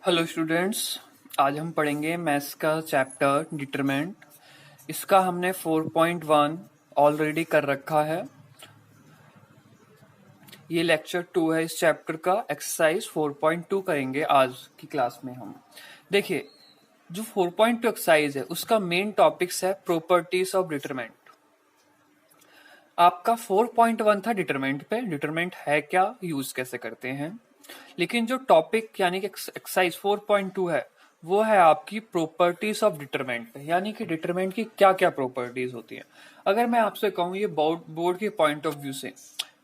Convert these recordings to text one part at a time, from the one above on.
Hello students, आज हम पढ़ेंगे मैथ्स का चैप्टर डिटरमिनेंट। इसका हमने 4.1 ऑलरेडी कर रखा है। ये लेक्चर 2 है इस चैप्टर का। एक्सरसाइज 4.2 करेंगे आज की क्लास में हम। देखिए, जो 4.2 एक्सरसाइज है उसका मेन टॉपिक्स है प्रॉपर्टीज ऑफ डिटरमिनेंट। आपका 4.1 था डिटरमिनेंट पे, डिटरमिनेंट है क्या, यूज कैसे करते हैं। लेकिन जो टॉपिक यानी कि एक्सरसाइज 4.2 है वो है आपकी प्रॉपर्टीज ऑफ डिटरमिनेंट पे, यानी कि डिटरमिनेंट की क्या क्या प्रॉपर्टीज होती हैं। अगर मैं आपसे कहूँ ये बोर्ड के पॉइंट ऑफ व्यू से,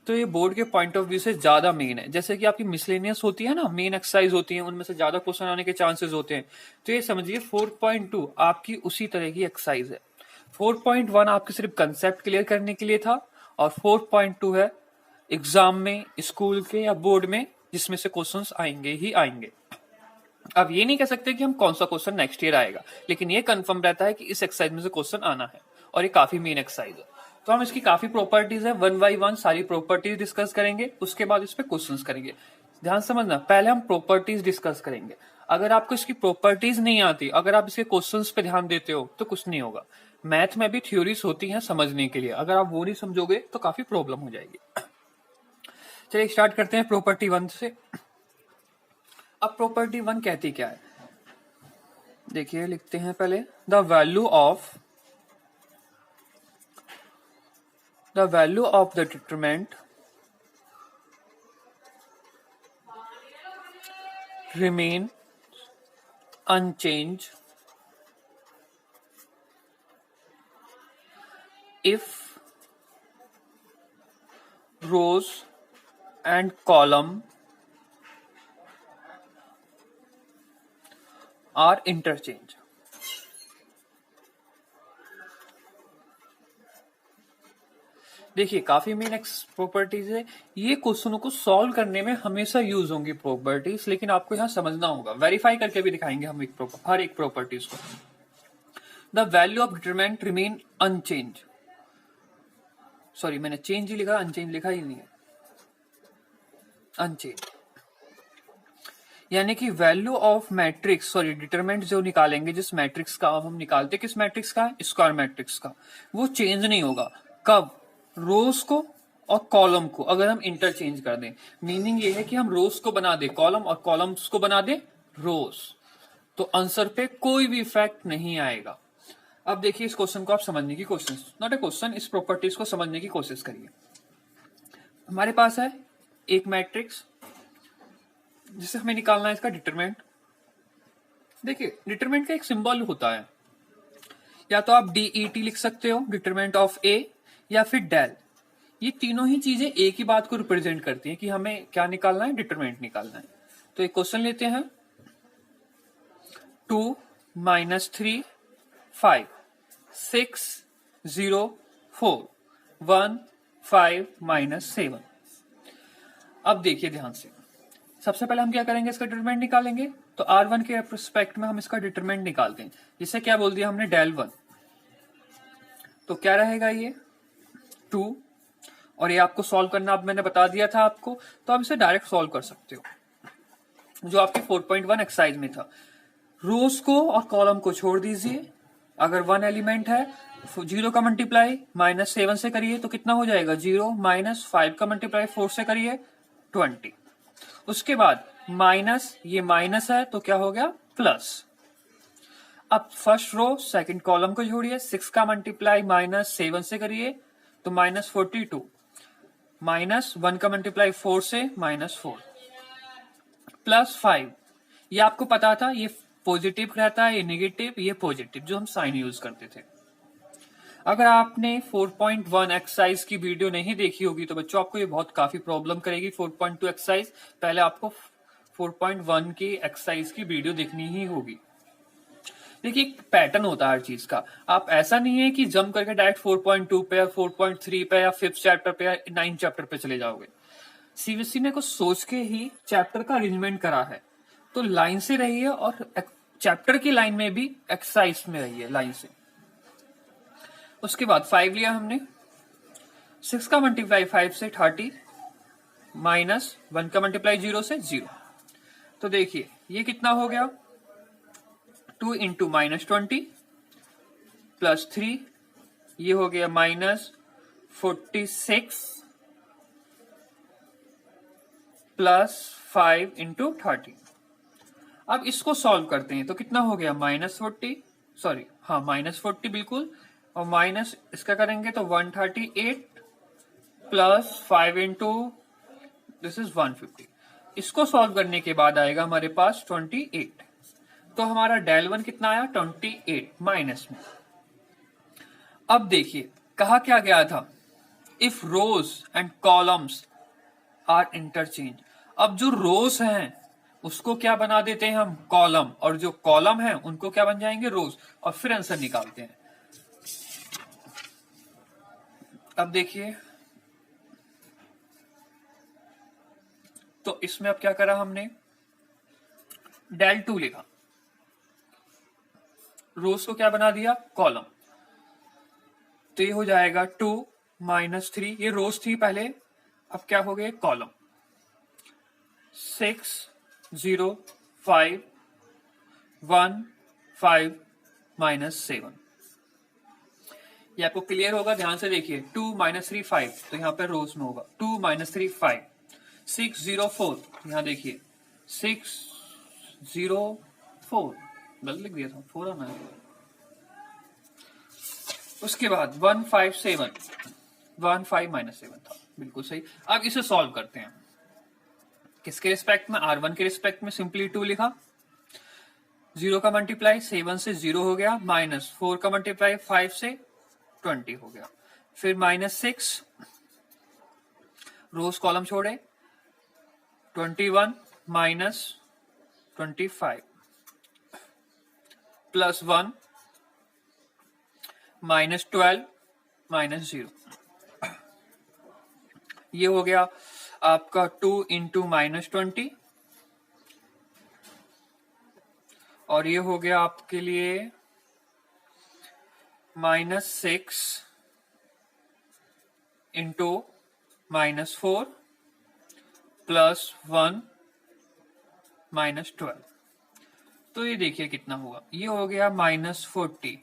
तो ये बोर्ड के पॉइंट ऑफ व्यू से ज्यादा मेन है। जैसे कि आपकी मिसलेनियस होती है ना, मेन एक्सरसाइज होती है, उनमें से ज्यादा क्वेश्चन आने के चांसेस होते हैं। तो ये समझिए 4.2 आपकी उसी तरह की एक्सरसाइज है। 4.1 आपके सिर्फ कंसेप्ट क्लियर करने के लिए था, और 4.2 है एग्जाम में, स्कूल के या बोर्ड में, जिसमें से क्वेश्चंस आएंगे ही आएंगे। अब ये नहीं कह सकते कि हम कौन सा क्वेश्चन नेक्स्ट ईयर आएगा, लेकिन ये कंफर्म रहता है कि इस एक्सरसाइज में से क्वेश्चन आना है, और ये काफी मेन एक्सरसाइज है। तो हम इसकी काफी प्रॉपर्टीज है, 1 बाय 1 सारी प्रॉपर्टीज डिस्कस करेंगे, उसके बाद इस पे क्वेश्चंस करेंगे। ध्यान समझना, पहले हम प्रॉपर्टीज डिस्कस करेंगे। अगर आपको इसकी प्रॉपर्टीज नहीं आती, अगर आप इसके क्वेश्चंस पे ध्यान देते हो तो कुछ नहीं होगा। मैथ में भी थ्योरीज होती हैं समझने के लिए, अगर आप वो नहीं समझोगे तो काफी प्रॉब्लम हो जाएगी। चलिए स्टार्ट करते हैं प्रॉपर्टी 1 से। अब प्रॉपर्टी 1 कहती क्या है, देखिए लिखते हैं पहले। The value of the determinant remain unchange if rows and column are interchange। देखिए काफी मेन प्रॉपर्टीज है, ये क्वेश्चनों को सॉल्व करने में हमेशा यूज होंगी प्रॉपर्टीज, लेकिन आपको यहां समझना होगा। वेरीफाई करके भी दिखाएंगे हम हर एक प्रॉपर्टीज को। The value of determinant remain unchange, sorry मैंने चेंज ही लिखा, अनचेंज लिखा ही नहीं है, अनचेंज। यानी कि value of matrix, sorry determinant जो निकालेंगे, जिस मैट्रिक्स का अब हम निकालते, किस मैट्रिक्स का, स्क्वायर मैट्रिक्स का, वो चेंज नहीं होगा। कब? रोज को और कॉलम को अगर हम इंटरचेंज कर दें। मीनिंग ये है कि हम रोज को बना दे कॉलम और कॉलम्स को बना दे रोज, तो आंसर पे कोई भी इफेक्ट नहीं आएगा। अब देखिए इस क्वेश्चन को आप समझने की कोशिश, नॉट ए क्वेश्चन, इस प्रॉपर्टीज को समझने की कोशिश करिए। हमारे पास है एक मैट्रिक्स जिसे हमें निकालना है इसका डिटरमिनेंट। देखिए डिटरमिनेंट का एक सिंबल होता है, या तो आप DET लिख सकते हो, डिटरमिनेंट ऑफ ए, या फिर डेल। ये तीनों ही चीजें एक ही बात को रिप्रेजेंट करती हैं कि हमें क्या निकालना है, डिटरमिनेंट निकालना है। तो एक क्वेश्चन लेते हैं, 2 - 3 5 6 0 4 1 5 - 7। अब देखिए ध्यान से, सबसे पहले हम क्या करेंगे, इसका डिटरमिनेंट निकालेंगे। तो R1 के रिस्पेक्ट में हम इसका डिटरमिनेंट निकालते हैं, जिसे क्या बोल दिया हमने, डेल 1। तो क्या रहेगा ये 2, और ये आपको सॉल्व करना अब मैंने बता दिया था आपको, तो आप इसे डायरेक्ट सॉल्व कर सकते हो जो आपके 4.1 एक्सरसाइज में था। रोज को और कॉलम को छोड़ दीजिए। अगर 1 एलिमेंट है, 0 का मल्टीप्लाई -7 से करिए तो कितना हो जाएगा, 0 - 5 का मल्टीप्लाई 4 से करिए 20। उसके बाद माइनस, ये माइनस है तो क्या हो गया, प्लस। अब फर्स्ट रो सेकंड कॉलम को जोड़िए, 6 का मल्टीप्लाई -7 से करिए तो -42, -1 का मल्टीप्लाई 4 से -4, +5। ये आपको पता था, ये पॉजिटिव रहता है, ये नेगेटिव, ये पॉजिटिव, जो हम साइन यूज करते थे। अगर आपने 4.1 एक्सरसाइज की वीडियो नहीं देखी होगी तो बच्चों आपको ये बहुत काफी प्रॉब्लम करेगी। 4.2 एक्सरसाइज पहले आपको 4.1 की एक्सरसाइज की वीडियो देखनी ही होगी। देखिए एक पैटर्न होता है हर चीज का, आप ऐसा नहीं है कि जंप करके डायरेक्ट 4.2 पे या 4.3 पे या 5th चैप्टर पे या 9th चैप्टर पे चले जाओगे। सीबीएसई ने कुछ सोच के ही चैप्टर का अरेंजमेंट करा है, तो लाइन से रहिए और चैप्टर की लाइन में भी एक्सरसाइज में रहिए लाइन से। उसके बाद 5 लिया हमने, 6 का मल्टीप्लाई 5 से 30, -1 का मल्टीप्लाई 0 से 0। तो देखिए ये कितना हो गया 2 इंटू -20 प्लस 3, ये हो गया -46 प्लस 5 इंटू 30। अब इसको सॉल्व करते हैं तो कितना हो गया -40, सॉरी हाँ -40 बिल्कुल, और माइनस इसका करेंगे तो 138 प्लस 5 इंटू दिस इज 150। इसको सॉल्व करने के बाद आएगा हमारे पास 28। तो हमारा डेल वन कितना आया 28 माइनस में। अब देखिए कहा क्या गया था, if rows and columns are interchange. अब जो रोज हैं उसको क्या बना देते हैं हम कॉलम, और जो कॉलम है उनको क्या बन जाएंगे रोज, और फिर आंसर निकालते हैं। अब देखिए तो इसमें अब क्या करा हमने, डेल 2 लिखा, रोज को क्या बना दिया कॉलम, तो ये हो जाएगा 2 -3, ये रोज थी पहले, अब क्या हो गए कॉलम, 6 0 5 1 5 -7। ये आपको क्लियर होगा, ध्यान से देखिए 2 -3 5, तो यहां पर रोज में होगा 2 -3 5, 6 0 4, यहां देखिए 6 0 4, गलत लिख दिया था 4 आना है। उसके बाद 1 5 7, 1 5 -7 था, बिल्कुल सही। अब इसे सॉल्व करते हैं, किसके रिस्पेक्ट में, R1 के रिस्पेक्ट में, सिंपली 2 लिखा, 0 का मल्टीप्लाई 7 से 0 हो गया, -4 का मल्टीप्लाई 5 से 20 हो गया, फिर -6 रोज कॉलम छोड़े, 21 -25 प्लस 1 -12 -0, ये हो गया आपका 2 इंटू -20, और ये हो गया आपके लिए -6 इंटू -4 प्लस 1 -12। तो ये देखिए कितना हुआ, ये हो गया -40,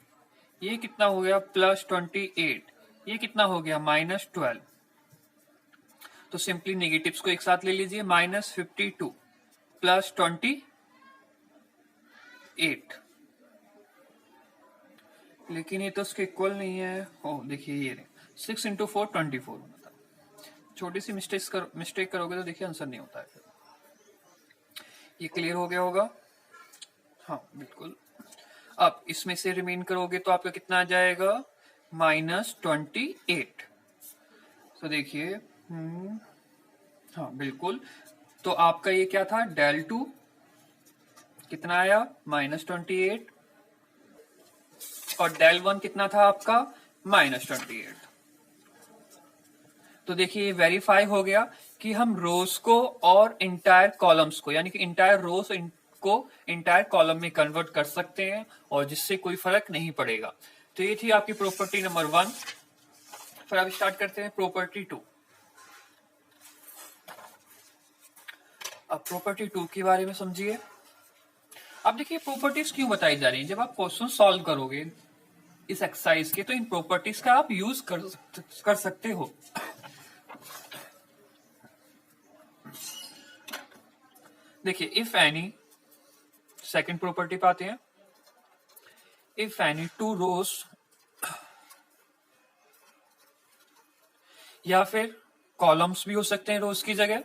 ये कितना हो गया +28, ये कितना हो गया -12। तो सिंपली नेगेटिव्स को एक साथ ले लीजिए, -52 प्लस 28, लेकिन ये तो उसके इक्वल नहीं है। ओ देखिए ये 6 इंटू 4 24 होना था, छोटी सी मिस्टेक करोगे तो देखिए आंसर नहीं होता है। ये क्लियर हो गया होगा, हाँ बिल्कुल। अब इसमें से रिमेन करोगे तो आपका कितना आ जाएगा -28। तो देखिए हाँ बिल्कुल, तो आपका ये क्या था डेल 2 कितना आया -28, और डेल 1 कितना था आपका -28। तो देखिए ये वेरीफाई हो गया कि हम रोज को और इंटायर कॉलम्स को, यानी कि इंटायर रोज को इंटायर कॉलम में कन्वर्ट कर सकते हैं, और जिससे कोई फर्क नहीं पड़ेगा। तो ये थी आपकी प्रॉपर्टी नंबर 1। फिर अब स्टार्ट करते हैं प्रॉपर्टी 2। अब प्रॉपर्टी 2 के बारे में समझिए। अब देखिए प्रॉपर्टीज क्यों बताई जा रही है, जब आप क्वेश्चन सॉल्व करोगे इस एक्सरसाइज के तो इन प्रॉपर्टीज का आप यूज कर सकते हो। देखिए इफ एनी, सेकंड प्रॉपर्टी पे आते हैं, इफ एनी 2 रोज, या फिर कॉलम्स भी हो सकते हैं रोज की जगह,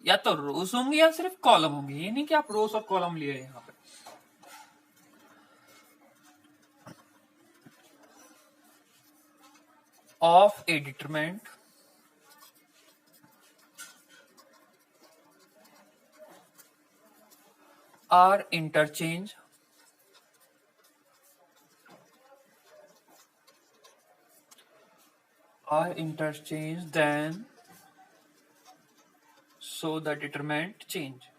या तो रोज होंगे या सिर्फ कॉलम होंगे, ये नहीं कि आप रोज और कॉलम लिए यहां पे। Of A determinant are interchanged then so the determinant change,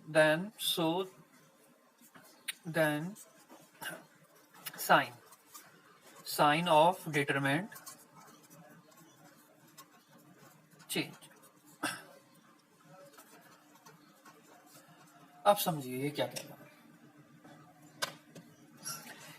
then sign of determinant change। अब समझिए ये क्या कह रहा है।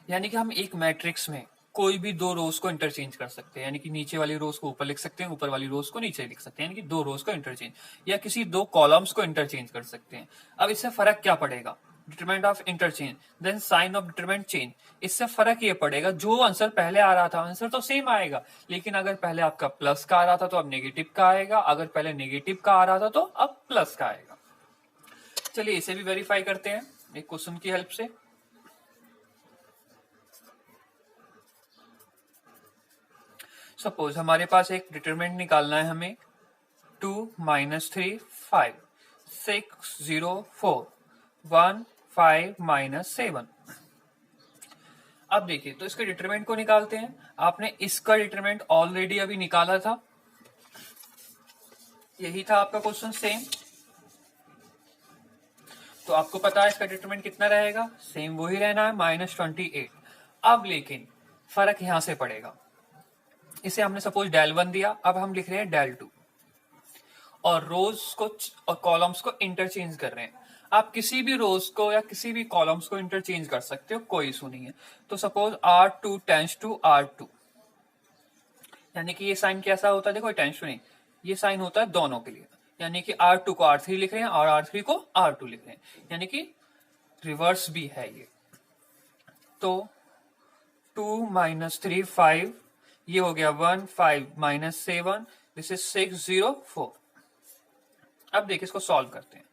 यानी कि हम एक मैट्रिक्स में कोई भी दो रोज को इंटरचेंज कर सकते हैं, यानी कि नीचे वाली रोज को ऊपर लिख सकते हैं, ऊपर वाली रोज को नीचे लिख सकते हैं, यानी कि दो रोज को इंटरचेंज, या किसी दो कॉलम्स को इंटरचेंज कर सकते हैं। अब इससे फर्क क्या पड़ेगा, determinant of interchange then sign of determinant change. इससे फर्क ये पड़ेगा, जो आंसर पहले आ रहा था आंसर तो सेम आएगा, लेकिन अगर पहले आपका प्लस का आ रहा था तो अब नेगेटिव का आएगा, अगर पहले नेगेटिव का आ रहा था तो अब प्लस का आएगा। चलिए इसे भी वेरीफाई करते हैं एक क्वेश्चन की हेल्प से। सपोज हमारे पास एक डिटरमिनेंट निकालना है हमें 2 - 3 5 6 0 4 1 5 - 7। अब देखिए तो इसके डिटरमिनेंट को निकालते हैं। आपने इसका डिटरमिनेंट ऑलरेडी अभी निकाला था, यही था आपका क्वेश्चन सेम, तो आपको पता है इसका डिटरमिनेंट कितना रहेगा, सेम वही रहना है -28। अब लेकिन फर्क यहां से पड़ेगा, इसे हमने सपोज डेल 1 दिया, अब हम लिख रहे हैं डेल 2, और रोज को और कॉलम्स को इंटरचेंज कर रहे हैं। आप किसी भी रोज को या किसी भी कॉलम्स को इंटरचेंज कर सकते हो, कोई इशू नहीं है। तो suppose R2 tense to R2, यानी कि ये साइन कैसा होता है, देखो टेंस टू नहीं, ये साइन होता है दोनों के लिए, यानी कि R2 को R3 लिख रहे हैं और R3 को R2 लिख रहे हैं, यानी कि रिवर्स भी है ये। तो 2 - 3 5, ये हो गया 1 5 - 7, दिस इज 6 0 4। अब देखिए इसको सॉल्व करते हैं।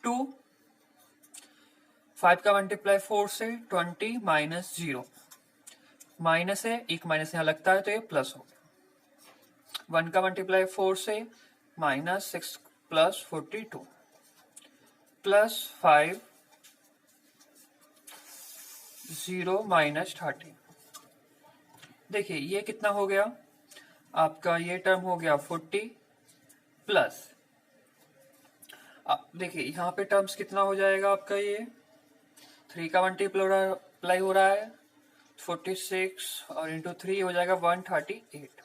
2 5 का मल्टीप्लाई 4 से 20 - 0, माइनस है, एक माइनस यहां लगता है तो ये प्लस हो गया। 1 का मल्टीप्लाई 4 से -6 + 42 +5 0 - 30। देखिए ये कितना हो गया आपका, ये टर्म हो गया 40 प्लस, देखिए यहाँ पे टर्म्स कितना हो जाएगा आपका, ये 3 का मल्टीप्लाई हो रहा है 46 और इंटू 3 हो जाएगा 138,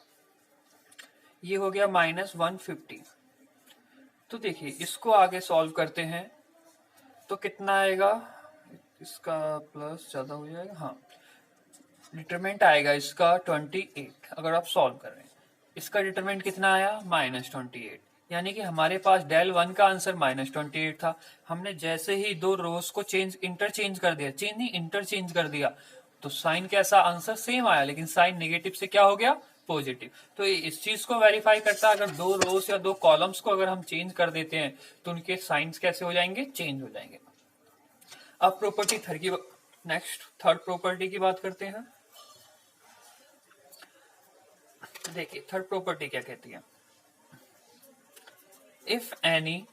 ये हो गया -150। तो देखिए इसको आगे सॉल्व करते हैं तो कितना आएगा, इसका प्लस ज्यादा हो जाएगा, हाँ डिटरमिनेंट आएगा इसका 28 अगर आप सॉल्व कर रहे हैं। इसका डिटरमिनेंट कितना आया -28, यानी कि हमारे पास डेल 1 का आंसर -28 था। हमने जैसे ही दो रोज को इंटरचेंज कर दिया, चेंज नहीं इंटरचेंज कर दिया, तो साइन कैसा, आंसर सेम आया, लेकिन साइन नेगेटिव से क्या हो गया, पॉजिटिव। तो ये इस चीज को वेरीफाई करता है, अगर दो रोज या दो कॉलम्स को अगर हम चेंज कर देते हैं तो उनके साइंस कैसे हो जाएंगे, चेंज हो जाएंगे। अब प्रॉपर्टी थर्ड प्रॉपर्टी की बात करते हैं। देखिए थर्ड प्रॉपर्टी क्या कहती है, इफ एनी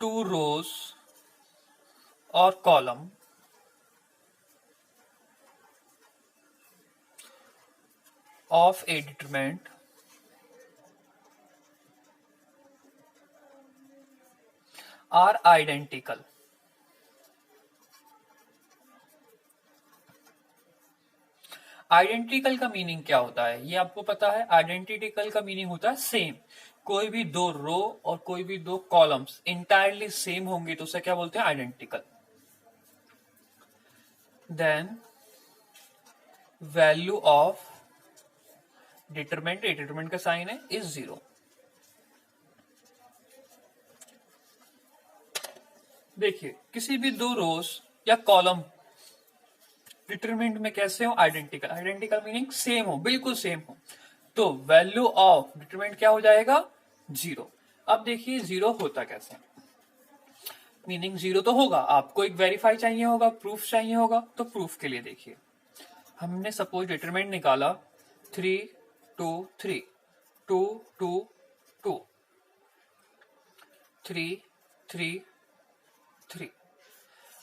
टू रोज और column of a determinant are identical, identical का मीनिंग क्या होता है ये आपको पता है, आइडेंटिकल का मीनिंग होता है सेम। कोई भी दो रो और कोई भी दो कॉलम्स इंटायरली सेम होंगे तो उसे क्या बोलते हैं, identical. Then value of determinant का साइन है इज 0। देखिए किसी भी दो रोज या कॉलम डिटरमिनेंट में कैसे हो, आइडेंटिकल मीनिंग सेम हो, बिल्कुल सेम हो, तो वैल्यू ऑफ डिटरमिनेंट क्या हो जाएगा, 0। अब देखिए 0 होता कैसे, मीनिंग 0 तो होगा, आपको एक वेरीफाई चाहिए होगा, प्रूफ चाहिए होगा, तो प्रूफ के लिए देखिए हमने सपोज डिटरमिनेंट निकाला 3 2 3 2 2 2 3 3 3।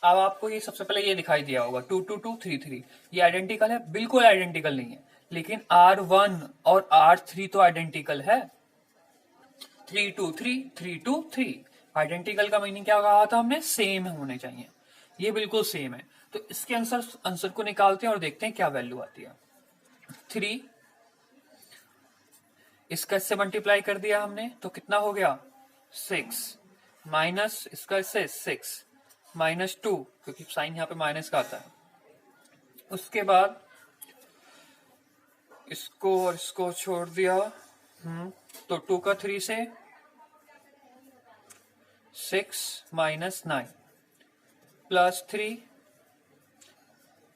अब आपको ये सबसे पहले ये दिखाई दिया होगा 2 2 2 3 3, ये आइडेंटिकल है, बिल्कुल आइडेंटिकल नहीं है, लेकिन R1 और R3 तो आइडेंटिकल है, 3 2 3 3 2 3। आइडेंटिकल का मीनिंग क्या कहा था हमने, सेम होने चाहिए, ये बिल्कुल सेम है। तो इसके आंसर को निकालते हैं और देखते हैं क्या वैल्यू आती है। 3 इसका इससे मल्टीप्लाई कर दिया हमने तो कितना हो गया 6 माइनस इसका इससे 6 -2, क्योंकि साइन यहाँ पे माइनस का आता है। उसके बाद इसको और इसको छोड़ दिया, तो 2 का 3 से 6 -9 +3,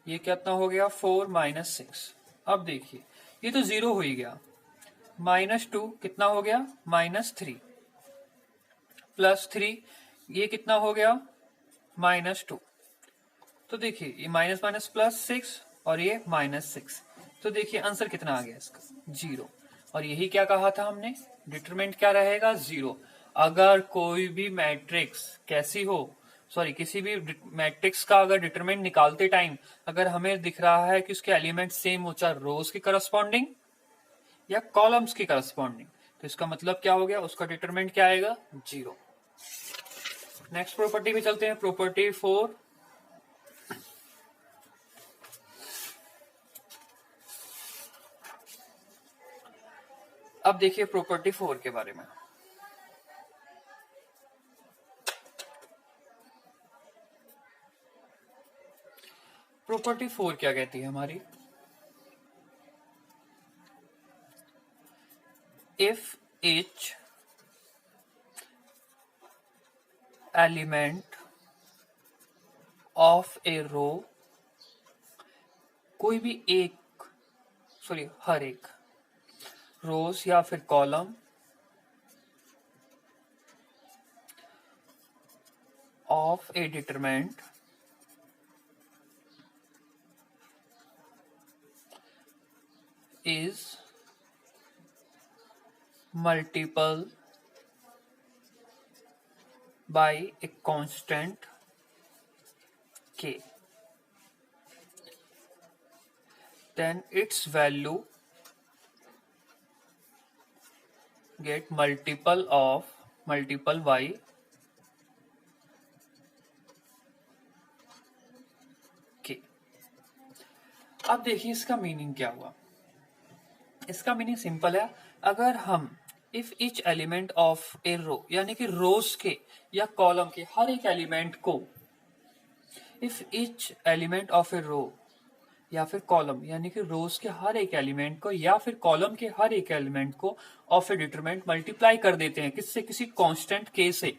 ये कितना हो गया 4 -6। अब देखिए ये तो 0 हो ही गया, -2 कितना हो गया -3 +3, ये कितना हो गया -2। तो देखिए ये माइनस माइनस +6 और ये -6, तो देखिए आंसर कितना आ गया इसका 0। और यही क्या कहा था हमने, डिटरमिनेंट क्या रहेगा 0। अगर कोई भी मैट्रिक्स कैसी हो, सॉरी किसी भी मैट्रिक्स का अगर डिटरमिनेंट निकालते टाइम अगर हमें दिख रहा है कि उसके एलिमेंट सेम हो, चाहे रोज के करस्पॉन्डिंग या कॉलम्स की करस्पॉन्डिंग, तो इसका मतलब क्या हो गया, उसका डिटरमिनेंट क्या आएगा 0। नेक्स्ट प्रॉपर्टी पे चलते हैं, प्रॉपर्टी 4। अब देखिए प्रॉपर्टी 4 के बारे में। प्रॉपर्टी 4 क्या कहती है हमारी, if each element of a रो, कोई भी एक, सॉरी हर एक रोज या फिर column of A determinant is multiple by a constant k, then its value get multiple by k। अब देखिए इसका मीनिंग क्या हुआ, इसका मीनिंग सिंपल है। अगर हम if each element of a row, यानी कि रोज के या कॉलम के हर एक एलिमेंट को, if each element of a रो या फिर कॉलम, यानी कि रोज के हर एक एलिमेंट को या फिर कॉलम के हर एक एलिमेंट को ऑफ ए डिटरमिनेंट मल्टीप्लाई कर देते हैं, किससे, किसी कांस्टेंट के से।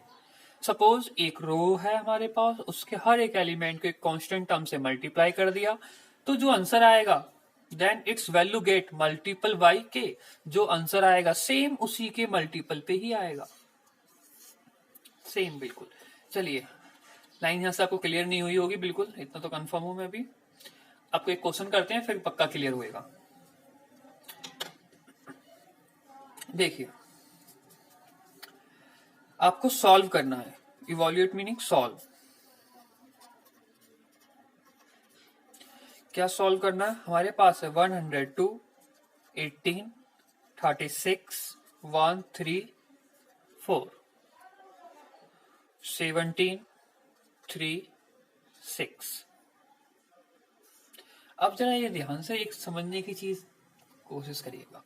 सपोज एक रो है हमारे पास, उसके हर एक एलिमेंट को एक कांस्टेंट टर्म से मल्टीप्लाई कर दिया, तो जो आंसर आएगा then its value get multiple by K, जो आंसर आएगा सेम उसी के मल्टीपल पे ही आएगा, सेम बिल्कुल। चलिए लाइन यहां से आपको क्लियर नहीं हुई होगी, बिल्कुल इतना तो कंफर्म हूं मैं भी। आपको एक क्वेश्चन करते हैं फिर पक्का क्लियर होएगा। देखिए आपको सॉल्व करना है, इवॉल्यूएट मीनिंग सॉल्व। क्या सॉल्व करना है, हमारे पास है 102, 18, 36, 134, 17, 3, 6। अब जरा ये ध्यान से एक समझने की चीज कोशिश करिएगा।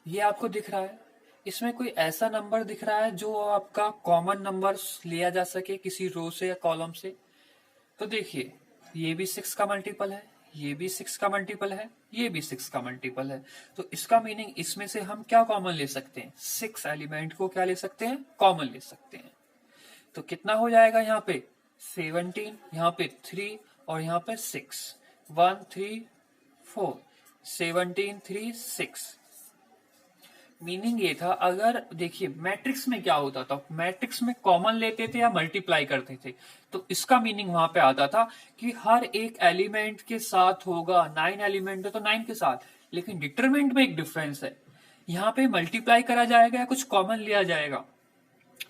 ये आपको दिख रहा है, इसमें कोई ऐसा नंबर दिख रहा है जो आपका कॉमन नंबर लिया जा सके किसी रो से या कॉलम से। तो देखिए ये भी 6 का मल्टीपल है, ये भी 6 का मल्टीपल है, ये भी 6 का मल्टीपल है। तो इसका मीनिंग इसमें से हम क्या कॉमन ले सकते हैं, 6 एलिमेंट को क्या ले सकते हैं, कॉमन ले सकते हैं। तो कितना हो जाएगा यहाँ पे 17, यहाँ पे 3 और यहाँ पे 6, 1 3 4, 17 3 6। मीनिंग ये था, अगर देखिए मैट्रिक्स में क्या होता था, मैट्रिक्स में कॉमन लेते थे या मल्टीप्लाई करते थे, तो इसका मीनिंग वहां पे आता था कि हर एक एलिमेंट के साथ होगा, 9 एलिमेंट है तो 9 के साथ। लेकिन डिटरमिनेंट में एक डिफरेंस है, यहाँ पे मल्टीप्लाई करा जाएगा या कुछ कॉमन लिया जाएगा,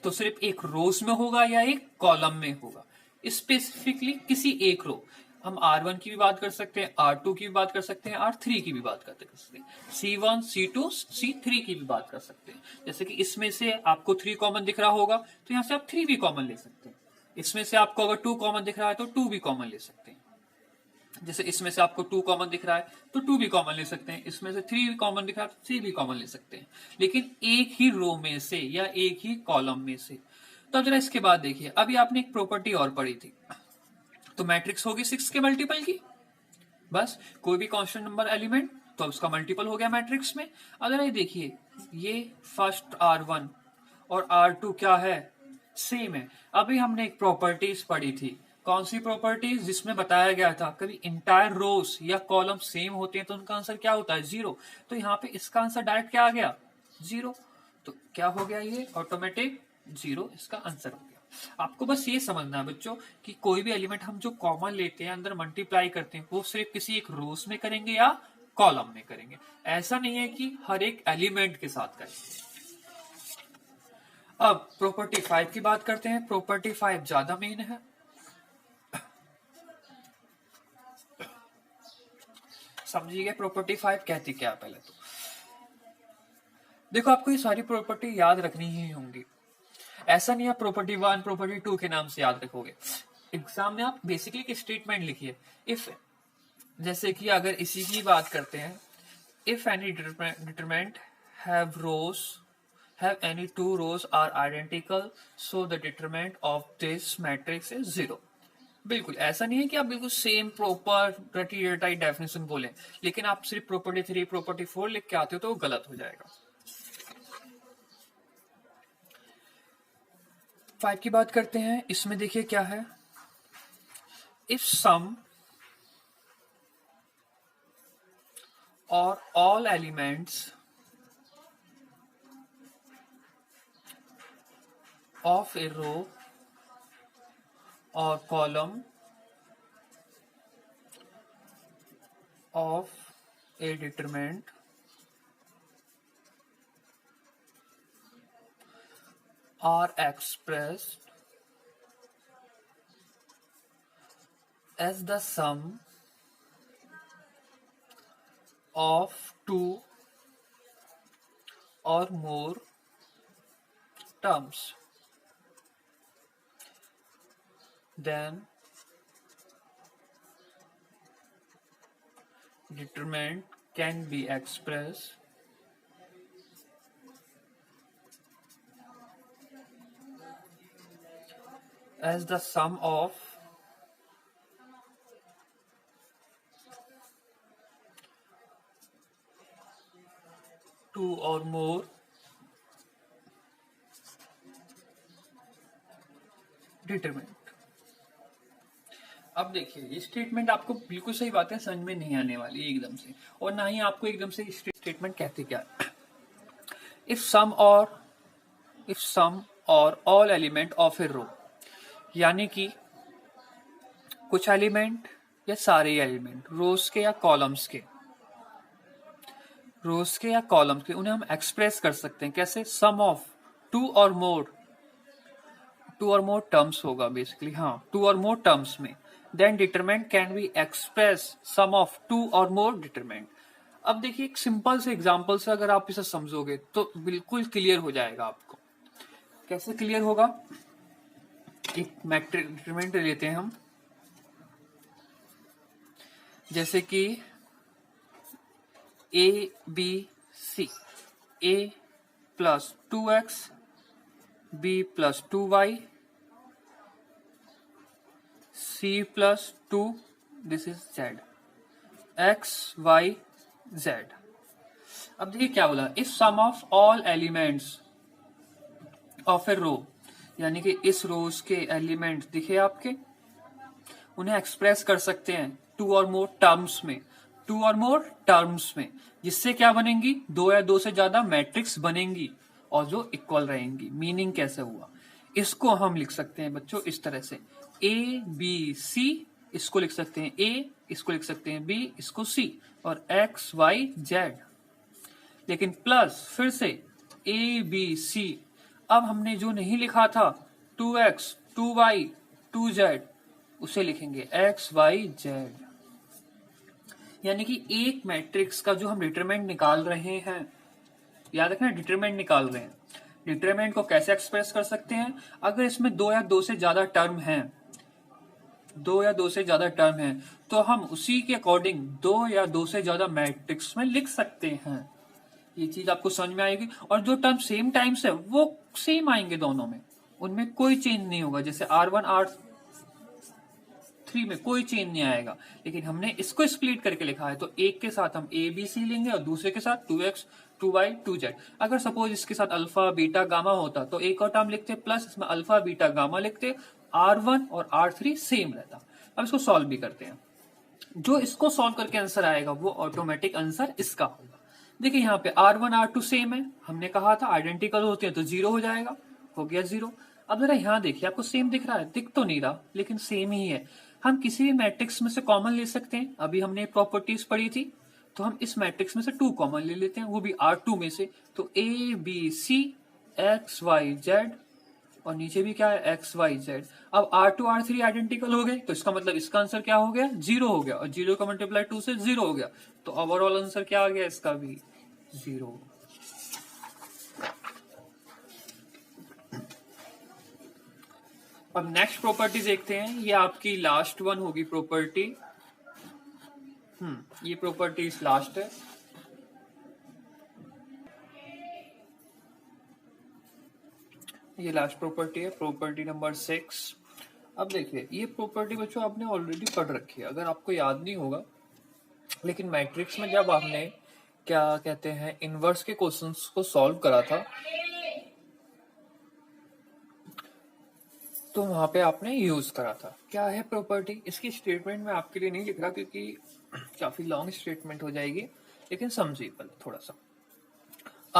तो सिर्फ एक रोज में होगा या एक कॉलम में होगा, स्पेसिफिकली किसी एक रो। हम R1 की भी बात कर सकते हैं, R2 की भी बात कर सकते हैं, R3 की भी बात कर सकते हैं, C1 C2 C3 की भी बात कर सकते हैं। जैसे कि इसमें से आपको 3 कॉमन दिख रहा होगा तो यहां से आप 3 भी कॉमन ले सकते हैं, इसमें से आपको अगर 2 कॉमन दिख रहा है तो 2 भी कॉमन ले सकते हैं। जैसे इसमें से आपको 2 कॉमन दिख रहा है तो 2 भी कॉमन ले सकते हैं, इसमें से 3 भी कॉमन दिख रहा है तो 3 भी कॉमन ले सकते हैं, लेकिन एक ही रो में से या एक ही कॉलम में से। तो अब जरा इसके बाद देखिए, अभी आपने एक प्रॉपर्टी और पढ़ी थी, तो मैट्रिक्स होगी 6 के मल्टीपल की, बस कोई भी कांस्टेंट नंबर एलिमेंट तो उसका मल्टीपल हो गया मैट्रिक्स में। अगर ये देखिए, ये फर्स्ट R1 और R2 क्या है, सेम है। अभी हमने एक प्रॉपर्टीज पढ़ी थी, कौन सी प्रॉपर्टीज, जिसमें बताया गया था कभी इंटायर रोज या कॉलम सेम होते हैं तो उनका आंसर क्या होता है, 0। तो यहाँ पे इसका आंसर डायरेक्ट क्या आ गया, 0। तो क्या हो गया, ये ऑटोमेटिक 0 इसका आंसर हो गया। आपको बस ये समझना है बच्चों कि कोई भी एलिमेंट हम जो कॉमन लेते हैं, अंदर मल्टीप्लाई करते हैं, वो सिर्फ किसी एक रोज में करेंगे या कॉलम में करेंगे, ऐसा नहीं है कि हर एक एलिमेंट के साथ करेंगे। अब प्रॉपर्टी 5 की बात करते हैं। प्रॉपर्टी 5 ज्यादा मेन है। समझिए प्रॉपर्टी 5 कहती क्या है। पहले तो देखो, आपको ये सारी प्रॉपर्टी याद रखनी ही होंगी, ऐसा नहीं आप प्रॉपर्टी 1 प्रॉपर्टी 2 के नाम से याद रखोगे। एग्जाम में आप बेसिकली एक स्टेटमेंट लिखिए, इफ, जैसे कि अगर इसी की बात करते हैं, if any determinant have any two rows are identical so the determinant of this matrix is 0। बिल्कुल ऐसा नहीं है कि आप बिल्कुल सेम प्रॉपर्टी डेफिनेशन बोले, लेकिन आप सिर्फ प्रॉपर्टी 3 प्रॉपर्टी 4 लिख के आते हो तो वो गलत हो जाएगा। 5 की बात करते हैं, इसमें देखिए क्या है, इफ सम और all elements of a row or column of a determinant are expressed as the sum of two or more terms, then determinant can be expressed as the sum of two or more determinant। अब देखिए, ये statement आपको बिल्कुल सही बात है समझ में नहीं आने वाली एकदम से, और ना ही आपको एकदम से स्टेटमेंट कहते क्या है। इफ सम और all element of a row, यानी कि कुछ एलिमेंट या सारे एलिमेंट रोज के या कॉलम्स के, उन्हें हम एक्सप्रेस कर सकते हैं कैसे, सम ऑफ टू और मोर टर्म्स होगा बेसिकली, हाँ, 2 और मोर टर्म्स में, then determinant can be express sum of 2 और मोर डिटरमिनेंट। अब देखिए, एक सिंपल से एग्जांपल से अगर आप इसे समझोगे तो बिल्कुल क्लियर हो जाएगा आपको। कैसे क्लियर होगा, एक मैट्रिक्स डिटरमिनेंट लेते हैं हम, जैसे कि A B C, A plus 2x, B plus 2y, c plus 2, this is z, x y z। अब देखिए क्या बोला, if sum of all elements of a row, यानी कि इस रोज के एलिमेंट दिखे आपके, उन्हें एक्सप्रेस कर सकते हैं 2 और मोर टर्म्स में, जिससे क्या बनेंगी, 2 या 2 से ज्यादा मैट्रिक्स बनेंगी और जो इक्वल रहेंगी। मीनिंग कैसे हुआ, इसको हम लिख सकते हैं बच्चों इस तरह से, ए बी सी, इसको लिख सकते हैं ए, इसको लिख सकते हैं बी, इसको सी, और एक्स वाई जेड, लेकिन प्लस फिर से ए बी सी। अब हमने जो नहीं लिखा था 2x 2y 2z, उसे लिखेंगे एक्स वाई जेड। यानी कि एक मैट्रिक्स का जो हम डिटरमिनेंट निकाल रहे हैं, याद रखना डिटरमिनेंट निकाल रहे हैं, डिटरमिनेंट को कैसे एक्सप्रेस कर सकते हैं, अगर इसमें 2 या 2 से ज्यादा टर्म हैं दो या दो से ज्यादा टर्म है तो हम उसी के अकॉर्डिंग दो या दो से ज्यादा मैट्रिक्स में लिख सकते हैं। ये चीज आपको समझ में आएगी। और जो टर्म सेम टाइम्स है वो सेम आएंगे दोनों में, उनमें कोई चेंज नहीं होगा। जैसे R1 R3 में कोई चेंज नहीं आएगा, लेकिन हमने इसको स्प्लिट करके लिखा है तो एक के साथ हम ए बी सी लेंगे और दूसरे के साथ 2x 2y 2z। अगर सपोज इसके साथ अल्फा बीटा गामा होता तो एक और टर्म लिखते प्लस इसमें अल्फा बीटा गामा लिखते, R1 और R3 सेम रहता। अब इसको सॉल्व भी करते हैं। जो इसको सॉल्व करके आंसर आएगा वो ऑटोमेटिक आंसर इसका होगा। देखिए यहाँ पे R1 R2 सेम है, हमने कहा था आइडेंटिकल होते हैं तो 0 हो जाएगा, हो गया 0। अब जरा यहाँ देखिए, आपको सेम दिख रहा है? दिख तो नहीं रहा लेकिन सेम ही है। हम किसी भी मैट्रिक्स में से कॉमन ले सकते हैं। अभी हमने प्रॉपर्टीज पढ़ी थी तो हम इस मैट्रिक्स में से 2 कॉमन ले लेते हैं, वो भी R2 में से। तो A B C X Y Z और नीचे भी क्या है X Y Z। अब R2 R3 आइडेंटिकल हो गए तो इसका मतलब इसका आंसर क्या हो गया? 0 हो गया, और 0 का मल्टीप्लाई 2 से 0 हो गया, तो ओवरऑल आंसर क्या आ गया इसका भी? 0। अब नेक्स्ट प्रॉपर्टी देखते हैं, ये आपकी लास्ट वन होगी प्रॉपर्टी। ये प्रॉपर्टी लास्ट है। ये लास्ट प्रॉपर्टी है, प्रॉपर्टी नंबर 6। अब देखिए ये प्रॉपर्टी बच्चों आपने ऑलरेडी पढ़ रखी है, अगर आपको याद नहीं होगा, लेकिन मैट्रिक्स में जब आपने क्या कहते हैं इनवर्स के क्वेश्चंस को सॉल्व करा था तो वहां पे आपने यूज करा था। क्या है प्रॉपर्टी? इसकी स्टेटमेंट मैं आपके लिए नहीं लिख रहा क्योंकि काफी लॉन्ग स्टेटमेंट हो जाएगी, लेकिन समझिए पहले थोड़ा सा।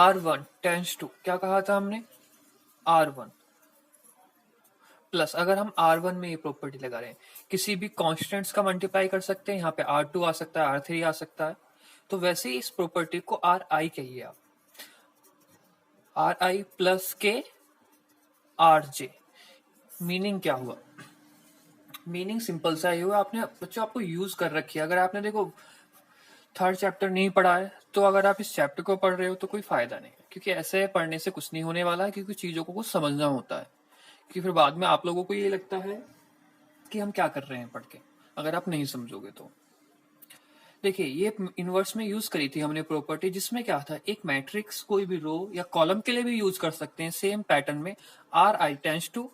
R1 टेंस टू, क्या कहा था हमने? R1 प्लस, अगर हम R1 में ये प्रॉपर्टी लगा रहे हैं, किसी भी कॉन्स्टेंट्स का मल्टीप्लाई कर सकते हैं। यहाँ पे R2 आ सकता है, R3 आ सकता है, तो वैसे ही इस प्रॉपर्टी को Ri कहिए आप। Ri प्लस के Rj। मीनिंग क्या हुआ? मीनिंग सिंपल सा ही हुआ, आपने बच्चों आपको यूज कर रखी है। अगर आपने देखो 3rd चैप्टर नहीं पढ़ा है तो अगर आप इस चैप्टर को पढ़ रहे हो तो कोई फायदा नहीं है, क्योंकि ऐसे पढ़ने से कुछ नहीं होने वाला है, क्योंकि चीजों को कुछ समझना होता है। कि फिर बाद में आप लोगों को ये लगता है कि हम क्या कर रहे हैं पढ़ के, अगर आप नहीं समझोगे तो। देखिए ये इनवर्स में यूज करी थी हमने प्रॉपर्टी, जिसमें क्या था, एक मैट्रिक्स कोई भी रो या कॉलम के लिए भी यूज कर सकते हैं सेम पैटर्न में। Ri tends to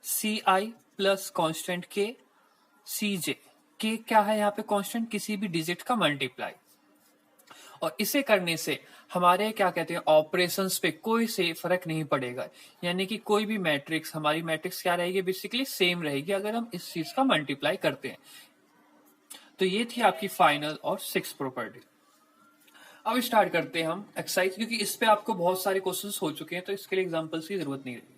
Ci plus constant K Cj। के क्या है यहाँ पे? कॉन्स्टेंट, किसी भी डिजिट का मल्टीप्लाई। और इसे करने से हमारे क्या कहते हैं ऑपरेशंस पे कोई से फर्क नहीं पड़ेगा, यानी कि कोई भी मैट्रिक्स, हमारी मैट्रिक्स क्या रहेगी? बेसिकली सेम रहेगी अगर हम इस चीज का मल्टीप्लाई करते हैं। तो ये थी आपकी फाइनल और 6th प्रॉपर्टी। अब स्टार्ट करते हैं हम एक्सरसाइज, क्योंकि इस पे आपको बहुत सारे क्वेश्चंस हो चुके हैं तो इसके लिए एग्जांपल्स की जरूरत नहीं रहेगी।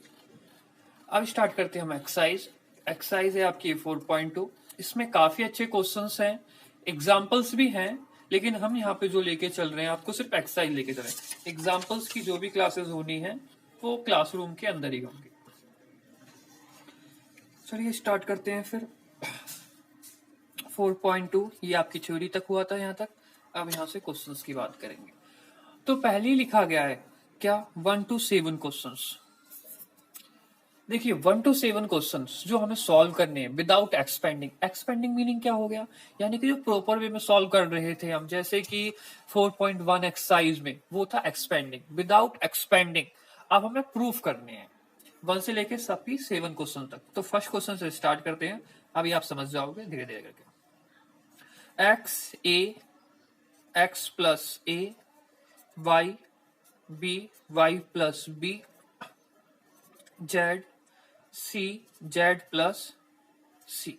अब स्टार्ट करते हैं हम एक्सरसाइज। एक्सरसाइज है आपकी 4.2। इसमें काफी अच्छे क्वेश्चंस हैं, एग्जांपल्स भी हैं, लेकिन हम यहाँ पे जो लेके चल रहे हैं आपको सिर्फ एक्सरसाइज लेके चल रहे हैं। एग्जांपल्स की जो भी क्लासेस होनी है वो क्लासरूम के अंदर ही होंगी। चलिए स्टार्ट करते हैं फिर। 4.2 ये आपकी थ्योरी तक हुआ था यहाँ तक। अब यहाँ से क्वेश्चंस की बात करेंगे। तो पहले ही लिखा गया है क्या? 1 to 7 क्वेश्चंस। देखिए 1 to 7 क्वेश्चंस जो हमें सॉल्व करने हैं विदाउट एक्सपेंडिंग। एक्सपेंडिंग मीनिंग क्या हो गया? यानी कि जो प्रॉपर वे में सॉल्व कर रहे थे हम, जैसे कि 4.1 एक्सरसाइज में वो था एक्सपेंडिंग। विदाउट एक्सपेंडिंग अब हमें प्रूफ करने हैं 1 से लेके सभी 7 क्वेश्चन तक। तो फर्स्ट क्वेश्चन से स्टार्ट करते हैं, अभी आप समझ जाओगे धीरे धीरे करके। X a x plus a y b y plus b z c z plus c,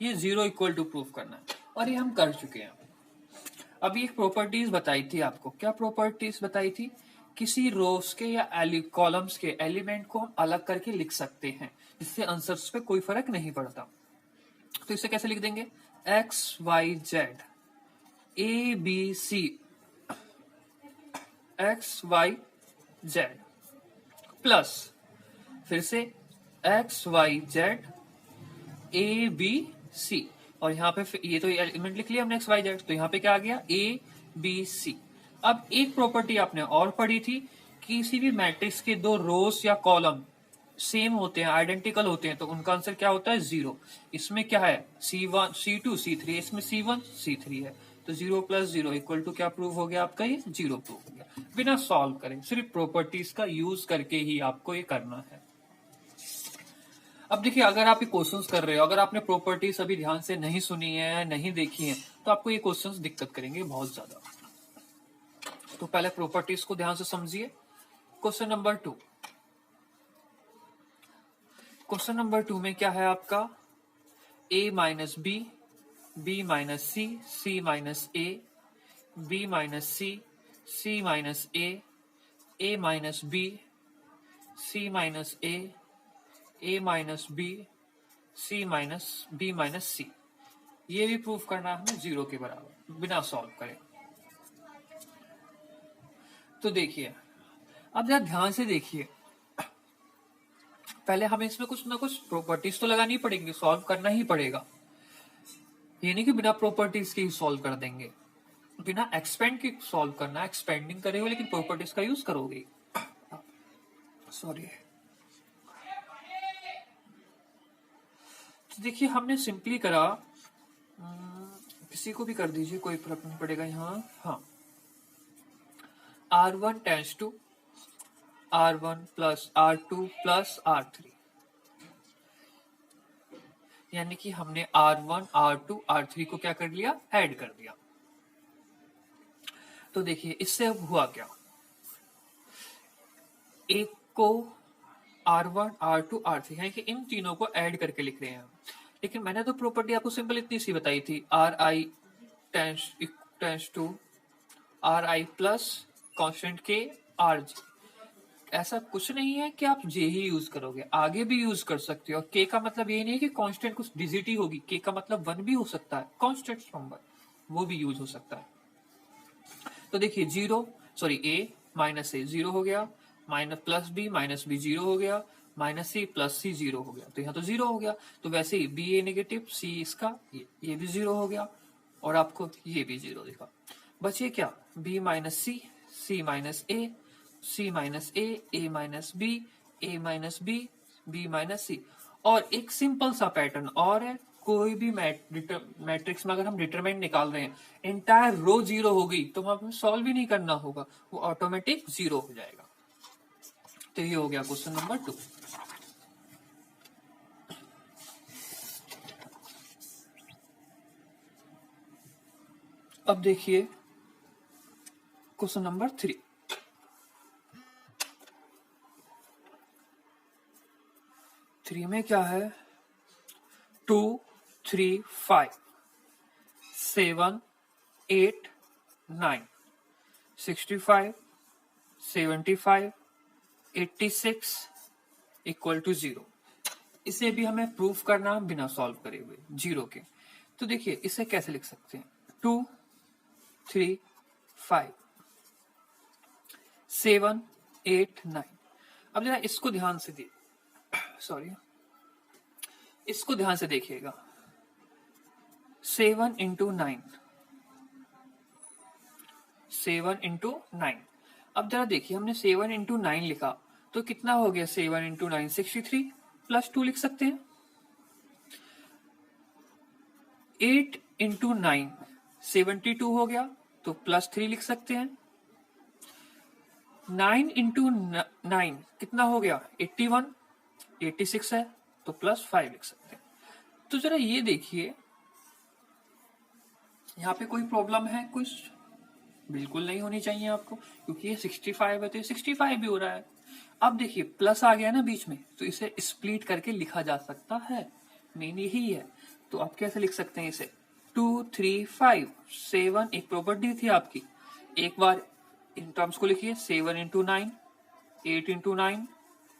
ये 0 इक्वल टू प्रूफ करना है और ये हम कर चुके हैं। अभी एक प्रॉपर्टीज बताई थी आपको। क्या प्रॉपर्टीज बताई थी? किसी रोज के या कॉलम्स के एलिमेंट को हम अलग करके लिख सकते हैं, जिससे आंसर्स पे कोई फर्क नहीं पड़ता। तो इसे कैसे लिख देंगे? X Y Z A B C X Y Z plus फिर से X Y Z A B C, और यहाँ पे ये तो एलिमेंट लिख लिया हमने एक्स वाई जेड, तो यहाँ पे क्या आ गया? A B C. अब एक प्रॉपर्टी आपने और पढ़ी थी, किसी भी मैट्रिक्स के 2 रोज या कॉलम सेम होते हैं, आइडेंटिकल होते हैं, तो उनका आंसर क्या होता है 0। इसमें क्या है C1 C2 C3, इसमें C1 C3 है, तो 0 + 0 = क्या प्रूव हो गया आपका, ये 0 प्रूव हो गया। बिना सॉल्व करें, सिर्फ प्रॉपर्टीज का यूज करके ही आपको ये करना है। अब देखिए, अगर आप ये क्वेश्चंस कर रहे हो, अगर आपने प्रॉपर्टीज अभी ध्यान से नहीं सुनी है, नहीं देखी है, तो आपको ये क्वेश्चंस दिक्कत करेंगे बहुत ज्यादा। तो पहले प्रॉपर्टीज को ध्यान से समझिए। क्वेश्चन नंबर 2, क्वेश्चन नंबर 2 में क्या है आपका, a - b, b - c, c - a, b - c, c - a, a - b, c - a, a - b, c - b - c। ये भी प्रूफ करना है हमें 0 के बराबर, बिना सॉल्व करें। तो देखिए, अब जरा ध्यान से देखिए, पहले हमें इसमें कुछ ना कुछ प्रॉपर्टीज तो लगानी पड़ेंगी, सॉल्व करना ही पड़ेगा। ये नहीं कि बिना प्रॉपर्टीज के ही सॉल्व कर देंगे, बिना एक्सपेंड के सॉल्व करना, एक्सपेंडिंग करेंगे लेकिन प्रॉपर्टीज का यूज करोगे। सॉरी। तो देखिए, हमने सिंपली करा, किसी को भी कर दीजिए, कोई फर्क नहीं पड़ेगा यहाँ। हाँ, R1 tense to R1 + R2 + R3, यानी कि हमने R1 R2 R3 को क्या कर लिया, ऐड कर दिया। तो देखिए, इससे अब हुआ क्या, एक को R1 R2 R3 यानी कि इन तीनों को ऐड करके लिख रहे हैं। लेकिन मैंने तो प्रॉपर्टी आपको सिंपल इतनी सी बताई थी, Ri tends to Ri plus constant K Rj। ऐसा कुछ नहीं है कि आप जे ही यूज करोगे, आगे भी यूज कर सकते हो। और के का मतलब ये नहीं है कि कांस्टेंट कुछ डिजिट ही होगी, के का मतलब 1 भी हो सकता है, कांस्टेंट नंबर, वो भी यूज हो सकता है। तो देखिए, a - a 0 हो गया, +b - b 0 हो गया, -c + c 0 हो गया, तो यहाँ तो 0 हो गया। तो वैसे ही b a नेगेटिव, c इसका, ये भी 0 हो गया, और आपको ये भी 0 दिखा। बचे क्या, b - c, c - a, c - a, a - b, a - b, b - c। और एक सिंपल सा पैटर्न और है, कोई भी मैट्रिक्स में अगर हम डिटरमिनेंट निकाल रहे हैं, एंटायर रो 0 हो गई तो हमें सॉल्व भी नहीं करना होगा, वो ऑटोमेटिक 0 हो जाएगा। तो ये हो गया क्वेश्चन नंबर 2। अब देखिए क्वेश्चन नंबर 3। में क्या है, 2 3 5 7 8 9 65 75 86 = 0। इसे भी हमें प्रूफ करना बिना सॉल्व करे हुए 0 के। तो देखिए, इसे कैसे लिख सकते हैं, 2 3 5 7 8 9। अब जरा इसको ध्यान से इसको ध्यान से देखिएगा, 7 × 9, 7 × 9। अब जरा देखिए, हमने 7 × 9 लिखा तो कितना हो गया, 7 × 9 63 + 2 लिख सकते हैं। 8 × 9 72 हो गया, तो +3 लिख सकते हैं। 9 × 9 कितना हो गया, 81 86 है, तो +5 लिख सकते हैं। तो जरा ये देखिए, यहाँ पे कोई प्रॉब्लम है कुछ, बिल्कुल नहीं होनी चाहिए आपको, क्योंकि ये 65 है तो ये 65 भी हो रहा है। अब देखिए, प्लस आ गया ना बीच में, तो इसे स्प्लिट करके लिखा जा सकता है, मेन यही है। तो आप कैसे लिख सकते हैं इसे, 2 3 5 7, एक प्रॉपर्टी थी आपकी, एक बार इन टर्म्स को लिखिए, 7 × 9 8 × 9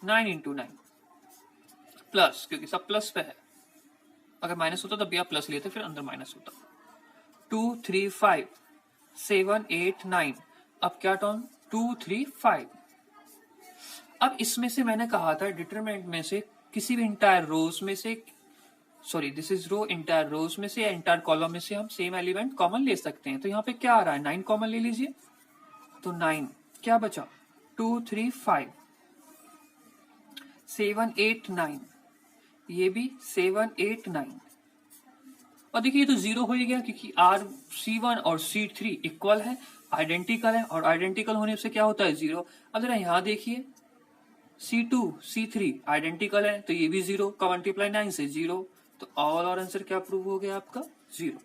9 × 9 प्लस, क्योंकि सब प्लस पे है, अगर माइनस होता तब भी आप प्लस लेते, फिर अंदर माइनस होता। 2 3 5 7 8 9, अब क्या टर्म, 2 3 5। अब इसमें से मैंने कहा था डिटरमिनेंट में से किसी भी इंटायर रोज में से, sorry this is row, entire rows में से या इंटायर कॉलम में से हम सेम एलिमेंट कॉमन ले सकते हैं। तो यहाँ पे क्या आ रहा है, 9 कॉमन ले लीजिए, तो 9 क्या बचा, 2 3 5 7 8 9, ये भी 7 8 9। और देखिए ये तो जीरो हो ही गया क्योंकि C1 और C3 इक्वल है, आइडेंटिकल है, और आइडेंटिकल होने से क्या होता है जीरो। अब जरा यहाँ देखिए C2 C3 आइडेंटिकल है तो ये भी जीरो का मल्टीप्लाई 9 से जीरो, तो ऑल और आंसर क्या प्रूव हो गया आपका जीरो।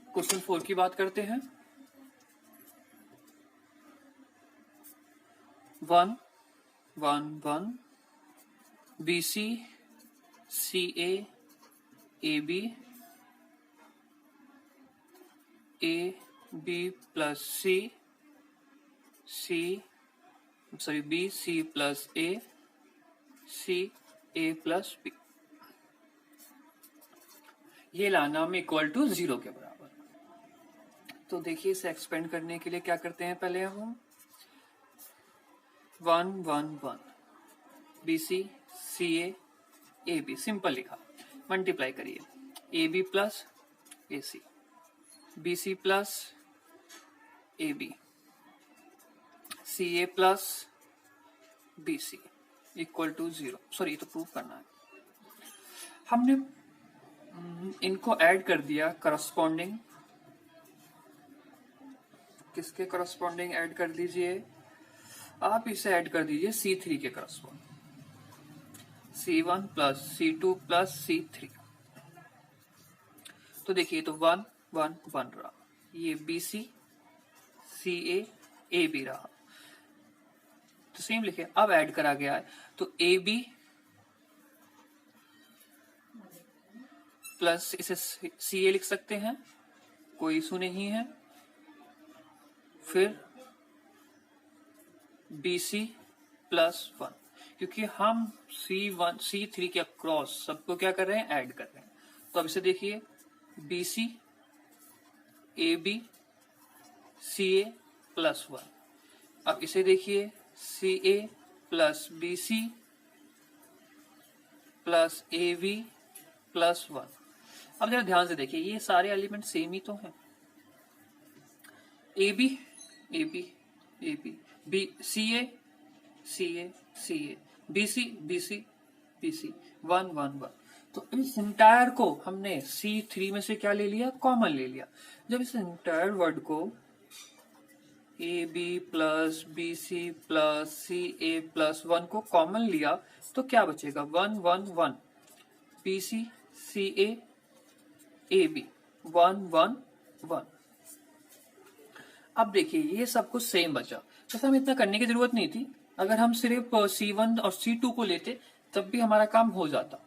क्वेश्चन 4 की बात करते हैं। 1 1 1 BC CA AB AB plus B C plus A C A plus B, ये लाना में इक्वल टू जीरो के बराबर। तो देखिए इसे एक्सपेंड करने के लिए क्या करते हैं, पहले हम 1 1 1 BC CA AB सिंपल लिखा, मल्टीप्लाई करिए AB plus AC BC plus AB CA plus BC equal to zero. Sorry तो प्रूव करना है, हमने इनको ऐड कर दिया करस्पॉन्डिंग, किसके करस्पॉन्डिंग ऐड कर दीजिए, आप इसे ऐड कर दीजिए C3 के corresponding, C1 plus C2 plus C3। तो देखिए तो 1 1 1 रहा, ये BC CA AB रहा, तो सेम लिखे। अब ऐड करा गया है तो AB प्लस इसे CA लिख सकते हैं, कोई इशू नहीं है, फिर BC प्लस 1, क्योंकि हम C1 C3 के अक्रॉस सबको क्या कर रहे हैं, ऐड कर रहे हैं। तो अब इसे देखिए BC AB CA प्लस 1, अब इसे देखिए CA plus BC plus AB plus 1। अब जरा ध्यान से देखिए ये सारे एलिमेंट सेम ही तो हैं, AB AB AB B CA CA CA BC BC BC 1 1 1। तो इस इंटायर को हमने C3 में से क्या ले लिया, कॉमन ले लिया। जब इस इंटायर वर्ड को AB plus BC plus CA plus 1 को कॉमन लिया तो क्या बचेगा, 1 1 1 BC CA AB 1 1 1। अब देखिए ये सब कुछ सेम बचा, तो हमें इतना करने की जरूरत नहीं थी। अगर हम सिर्फ C1 और C2 को लेते तब भी हमारा काम हो जाता।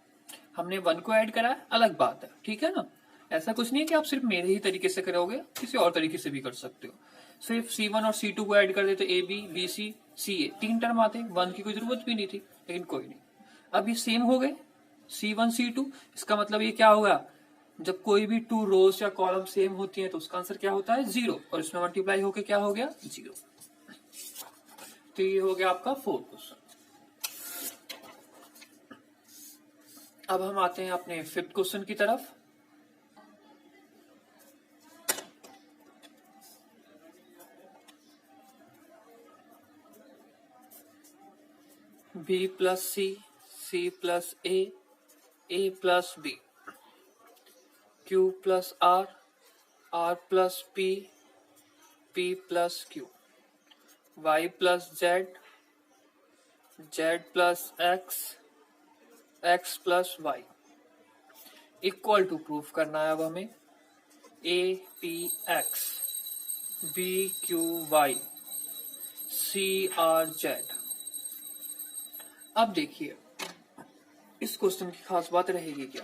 हमने 1 को ऐड करा है, अलग बात है, ठीक है ना। ऐसा कुछ नहीं है कि आप सिर्फ मेरे ही तरीके से करोगे, किसी और तरीके से भी कर सकते हो। सिर्फ C1 और C2 को ऐड कर देते, AB BC CA 3 टर्म आते, 1 की कोई जरूरत भी नहीं थी, लेकिन कोई नहीं। अब ये सेम हो गए C1 C2, इसका मतलब ये क्या होगा, जब कोई भी 2 रोज या कॉलम सेम होती है तो उसका आंसर क्या होता है, जीरो, और इसमें मल्टीप्लाई होके क्या हो गया, जीरो। तो ये हो गया आपका 4 क्वेश्चन। अब हम आते हैं अपने 5th क्वेश्चन की तरफ। B plus C plus A plus B Q plus R plus P plus Q Y plus Z plus X plus Y equal to proof करना है। अब हमें APX BQY CRZ। अब देखिए इस क्वेश्चन की खास बात रहेगी क्या,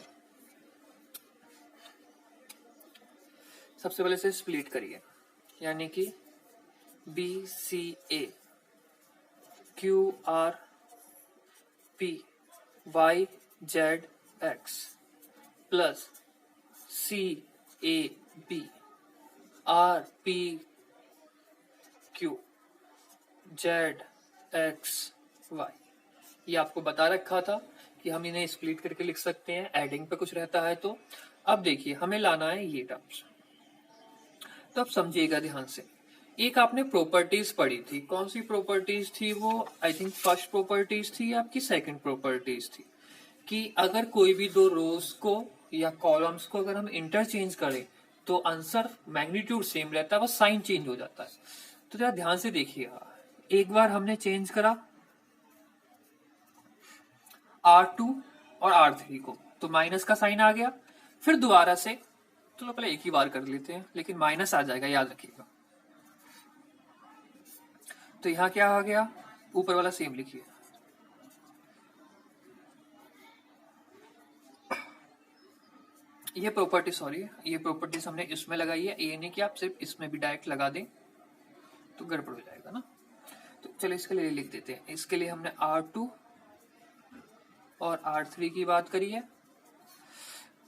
सबसे पहले से स्प्लिट करिए, यानी कि BCA QRP YZX plus CAB RPQ ZXY। ये आपको बता रखा था कि हम इन्हें स्प्लिट करके लिख सकते हैं, एडिंग पे कुछ रहता है तो। अब देखिए हमें लाना है ये टर्म्स, तो अब समझिएगा ध्यान से। एक आपने प्रॉपर्टीज पढ़ी थी, कौन सी प्रॉपर्टीज थी वो? आई थिंक फर्स्ट प्रॉपर्टीज थी या आपकी सेकंड प्रॉपर्टीज थी, कि अगर कोई भी दो रोज को या कॉलम्स को अगर हम इंटरचेंज करें तो आंसर मैग्नीट्यूड सेम रहता है, बस साइन चेंज हो जाता है। तो जरा ध्यान से देखिएगा, एक बार हमने चेंज करा R2 और R3 को, तो माइनस का साइन आ गया। फिर दोबारा से, चलो पहले एक ही बार कर लेते हैं, लेकिन माइनस आ जाएगा, याद रखिएगा। तो यहां क्या आ गया, ऊपर वाला सेम लिखिए। ये प्रॉपर्टी, सॉरी, ये प्रॉपर्टीज हमने इसमें लगाई है, ये नहीं कि आप सिर्फ इसमें भी डायरेक्ट लगा दें तो गड़बड़ हो जाएगा ना। तो चलो इसके लिए लिख देते हैं। इसके लिए हमने R2 और R3 की बात करी है,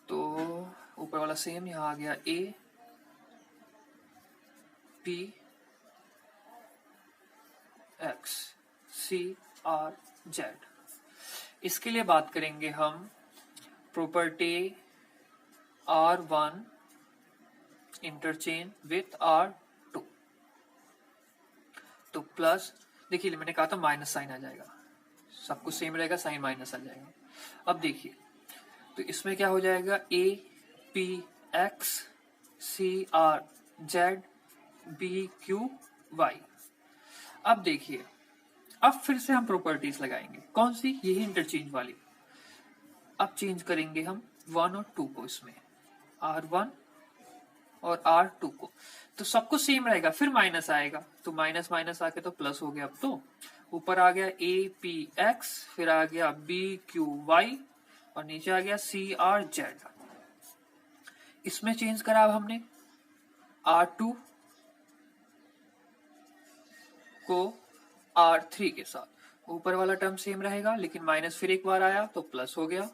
तो ऊपर वाला सेम यहां आ गया A P X C R Z। इसके लिए बात करेंगे हम property R1 interchange with R2। तो प्लस, देखिए मैंने कहा था माइनस साइन आ जाएगा, सब कुछ सेम रहेगा, साइन माइनस आ जाएगा। अब देखिए, तो इसमें क्या हो जाएगा, A P X C R Z B Q Y। अब देखिए, अब फिर से हम प्रॉपर्टीज लगाएंगे, कौन सी, यही इंटरचेंज वाली। अब चेंज करेंगे हम 1 और 2 को, इसमें R1 और R2 को, तो सब कुछ सेम रहेगा, फिर माइनस आएगा, तो माइनस माइनस आके तो प्लस हो गया। अब तो ऊपर आ गया A P X, फिर आ गया B Q Y और नीचे आ गया C R Z। इसमें चेंज करा अब हमने R2 को R3 के साथ, ऊपर वाला टर्म सेम रहेगा, लेकिन माइनस फिर एक बार आया तो प्लस हो गया।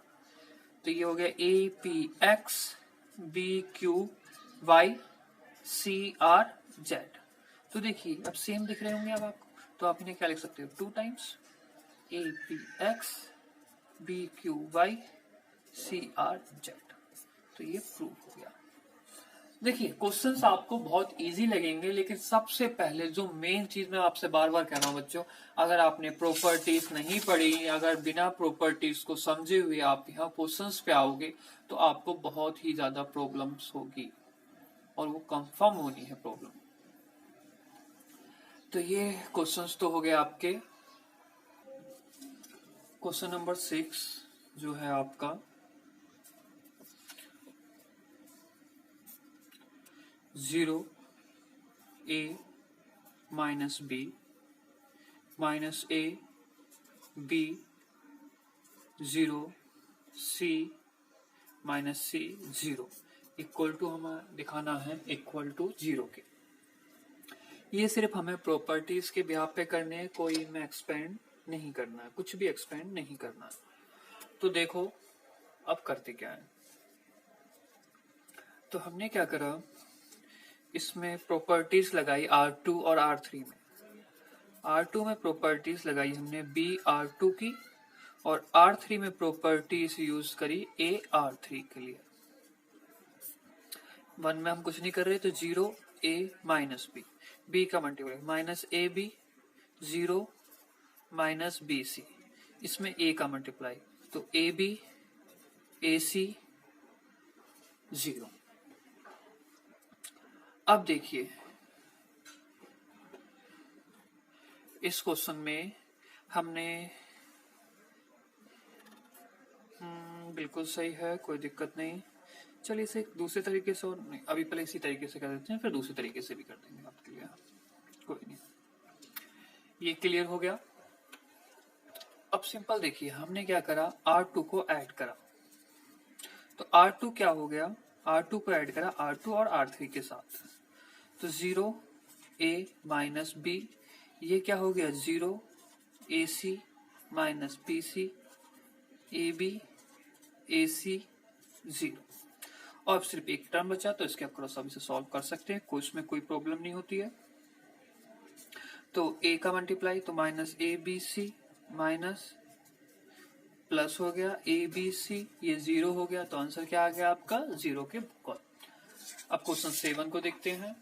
तो ये हो गया A P X B Q Y C R Z। तो देखिए अब सेम दिख रहे होंगे अब आपको, तो आप इन्हें क्या लिख सकते हो, 2 times A P X B Q Y C R Z। तो ये प्रूव हो गया। देखिए क्वेश्चंस आपको बहुत इजी लगेंगे, लेकिन सबसे पहले जो मेन चीज मैं आपसे बार बार कह रहा हूं बच्चों, अगर आपने प्रॉपर्टीज नहीं पढ़ी, अगर बिना प्रॉपर्टीज को समझे हुए आप यहाँ क्वेश्चंस पे आओगे तो आपको बहुत ही ज्यादा प्रॉब्लम्स होगी, और वो कंफर्म होनी है प्रॉब्लम। तो ये क्वेश्चंस तो हो गए आपके। क्वेश्चन नंबर 6 जो है आपका 0 A minus B minus A B 0 C minus C 0 equal to हमें दिखाना है इक्वल टू 0 के। ये सिर्फ हमें प्रॉपर्टीज के ब्याह पे करने हैं, कोई में एक्सपेंड नहीं करना है, कुछ भी एक्सपेंड नहीं करना है। तो देखो अब करते क्या है, तो हमने क्या करा, इसमें प्रॉपर्टीज लगाई R2 और R3 में। R2 में प्रॉपर्टीज लगाई हमने B R2 की, और R3 में प्रॉपर्टीज यूज करी A R3 के लिए। 1 में हम कुछ नहीं कर रहे, तो 0 A माइनस B, B का multiply minus A B 0 minus B C, इसमें A का मल्टीप्लाई, तो A B A C 0। अब देखिए इस क्वेश्चन में हमने बिल्कुल सही है, कोई दिक्कत नहीं। चलिए इसे दूसरे तरीके से, और नहीं अभी पहले इसी तरीके से कर देते हैं, फिर दूसरे तरीके से भी कर देंगे आपके लिए, कोई नहीं। ये क्लियर हो गया। अब सिंपल देखिए हमने क्या करा, R2 को ऐड करा, तो R2 क्या हो गया, R2 को ऐड करा R2 और R3 के साथ, तो 0 A माइनस B, ये क्या हो गया 0 AC minus BC AB AC 0। और सिर्फ एक टर्म बचा, तो इसके आप क्रॉस अब इसे सॉल्व कर सकते हैं, कोई इसमें कोई प्रॉब्लम नहीं होती है। तो A का मल्टीप्लाई, तो माइनस ABC माइनस प्लस हो गया ABC, ये 0 हो गया, तो आंसर क्या आ गया आपका 0 के इक्वल। अब क्वेश्चन 7 को देखते हैं।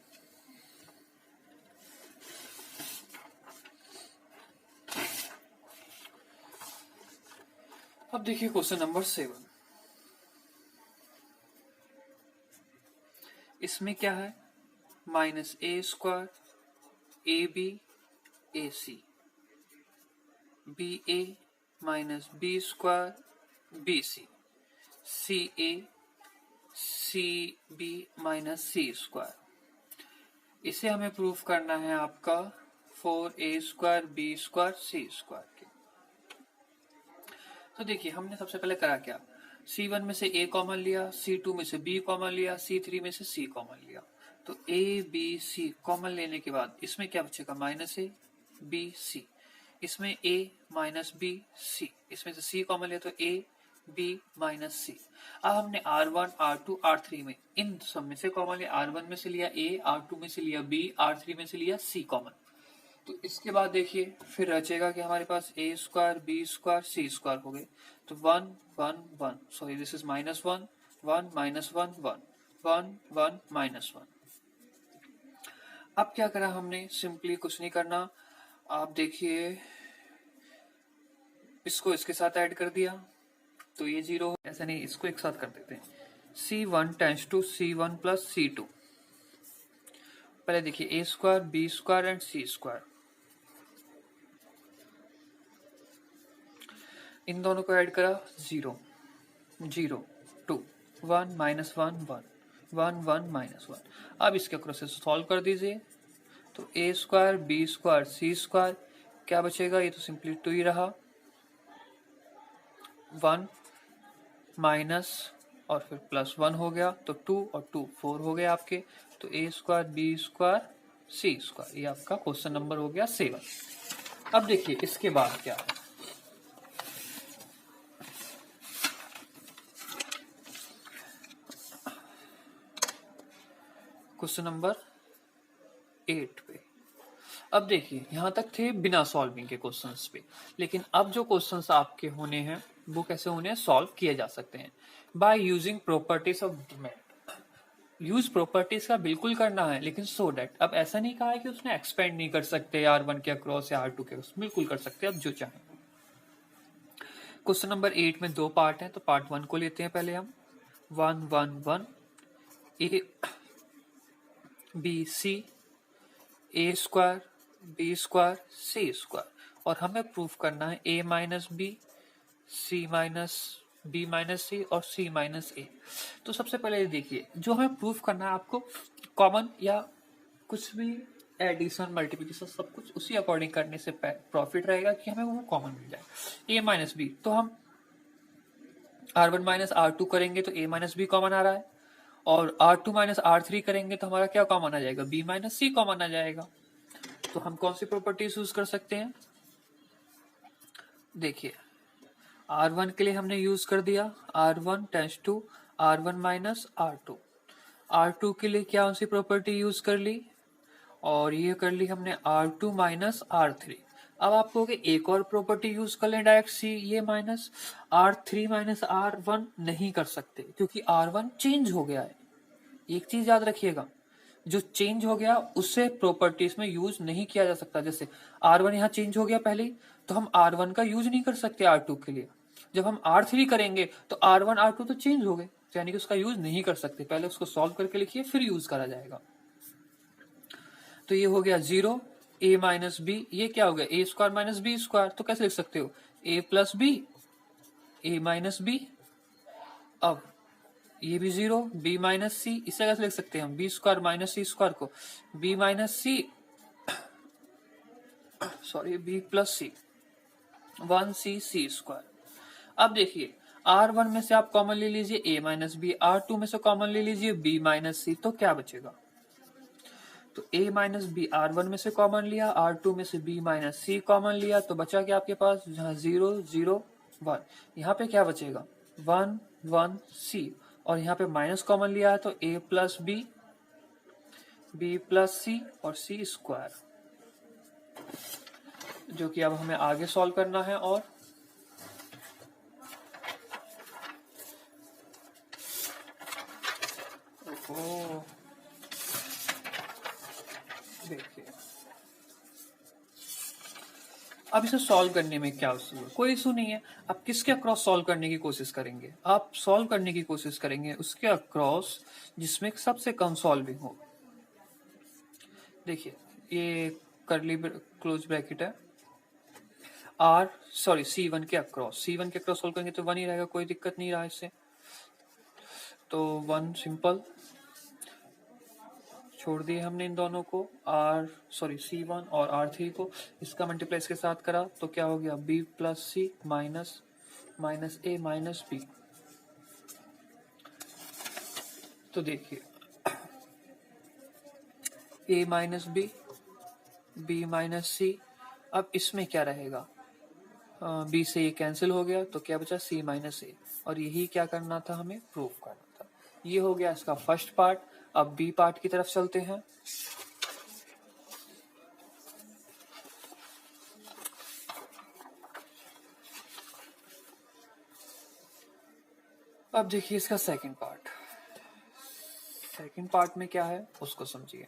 अब देखिए क्वेश्चन नंबर 7। इसमें क्या है, -a² AB AC, BA -b² BC, CA CB -c²। इसे हमें प्रूफ करना है आपका 4a² b² c² के। तो देखिए हमने सबसे पहले करा क्या, C1 में से a कॉमन लिया, C2 में से b कॉमन लिया, C3 में से c कॉमन लिया। तो a b c कॉमन लेने के बाद इसमें क्या बचेगा, -a b c, इसमें a -b c, इसमें से c कॉमन लिया तो a b -c। अब हमने R1 R2 R3 में इन सब में से कॉमन लिया, R1 में से लिया a, R2 में से लिया b, R3 में से लिया c कॉमन। तो इसके बाद देखिए फिर बचेगा कि हमारे पास a² b² c² हो गए। तो 1 1 1, सॉरी दिस इज -1 1 -1 1 1 1 -1। अब क्या करा हमने, सिंपली कुछ नहीं करना, आप देखिए इसको इसके साथ ऐड कर दिया तो ये 0, ऐसा नहीं, इसको एक साथ कर देते हैं। C1 tends to C1 plus C2। पहले देखिए a² b² एंड c², इन दोनों को ऐड करा 0 0 2 1 -1 1 1 1 -1। अब इसके क्रॉस से सॉल्व कर दीजिए तो a² b² c² क्या बचेगा, ये तो सिंपली 2 ही रहा, 1 माइनस और फिर +1 हो गया तो 2 और 2 4 हो गए आपके। तो a² b² c², ये आपका क्वेश्चन नंबर हो गया 7। अब देखिए इसके बाद क्या है, क्वेश्चन नंबर 8 पे। अब देखिए यहां तक थे बिना सॉल्विंग के क्वेश्चंस पे, लेकिन अब जो क्वेश्चंस आपके होने हैं वो कैसे होने हैं, सॉल्व किए जा सकते हैं by using properties of determinant. Use properties का बिल्कुल करना है, लेकिन सो दैट, अब ऐसा नहीं कहा है कि उसमें एक्सपेंड नहीं कर सकते R1 के अक्रॉस या R2 के अक्रॉस, बिल्कुल कर सकते हैं अब जो चाहें। क्वेश्चन नंबर 8 में 2 पार्ट हैं, तो पार्ट 1 को लेते हैं पहले हम। 1 1 1 A B C a² b² c², और हमें प्रूफ करना है a - b c b c और c a। तो सबसे पहले देखिए जो हमें प्रूफ करना है, आपको कॉमन या कुछ भी एडिशन मल्टीप्लिकेशन सब कुछ उसी अकॉर्डिंग करने से प्रॉफिट रहेगा कि हमें वो कॉमन मिल जाए। a - b, तो हम R1 - R2 करेंगे तो a - b कॉमन आ रहा है, और R2 - R3 करेंगे तो हमारा क्या कॉमन आ जाएगा, b - c कॉमन आ जाएगा। तो हम कौन सी प्रॉपर्टीज यूज कर सकते हैं, देखिए R1 के लिए हमने यूज कर दिया R1 tends to R1 - R2। R2 के लिए क्या सी प्रॉपर्टी यूज कर ली, और ये कर ली हमने R2 - R3। अब आप कहोगे एक और प्रॉपर्टी यूज कर लें डायरेक्ट सी, ये -R3 - R1 नहीं कर सकते क्योंकि R1 चेंज हो गया है। एक चीज याद रखिएगा, जो चेंज हो गया उससे प्रॉपर्टीज में यूज नहीं किया जा सकता। जैसे R1 यहाँ चेंज हो गया पहले, तो हम R1 का यूज नहीं कर सकते R2 के लिए। जब हम R3 करेंगे तो R1 R2 तो चेंज हो गए, यानी कि उसका यूज नहीं कर सकते। पहले उसको सॉल्व करके लिखिए फिर यूज करा जाएगा। तो ये हो गया 0 a - b, ये क्या हो गया a² - b², तो कैसे लिख सकते हो a + b a - b। अब ये भी 0 b - c, इसे कैसे लिख सकते हैं हम b² - c² को b - c sorry b + c 1c c²। अब देखिए R1 में से आप कॉमन ले लीजिए a - b, R2 में से कॉमन ले लीजिए b - c, तो क्या बचेगा, तो a - b R1 में से कॉमन लिया, R2 में से b - c कॉमन लिया, तो बचा क्या आपके पास, जहाँ 0 0 1, यहाँ पे क्या बचेगा 1 1 c, और यहाँ पे माइनस कॉमन लिया है तो a + b b + c और c², जो कि अब हमें आगे सॉल्व करना है। और देखिए अब इसे सॉल्व करने में क्या इशू है? कोई इशू नहीं है। आप किसके अक्रॉस सॉल्व करने की कोशिश करेंगे? आप सॉल्व करने की कोशिश करेंगे उसके अक्रॉस जिसमें सबसे कम सॉल्विंग हो। देखिए ये करली क्लोज ब्रैकेट है, C1 के अक्रॉस सॉल्व करेंगे तो 1 ही रहेगा, कोई दिक्कत नहीं रहा इससे। तो 1 सिंपल छोड़ दिए हमने इन दोनों को, C1 और R3 को। इसका मल्टीप्लाई इसके साथ करा तो क्या हो गया, B plus C minus A minus B। तो देखिए A minus B minus C। अब इसमें क्या रहेगा, B से ये कैंसिल हो गया तो क्या बचा, C माइनस A। और यही क्या करना था, हमें प्रूव करना था। ये हो गया इसका फर्स्ट पार्ट। अब बी पार्ट की तरफ चलते हैं। अब देखिए इसका सेकंड पार्ट में क्या है उसको समझिए।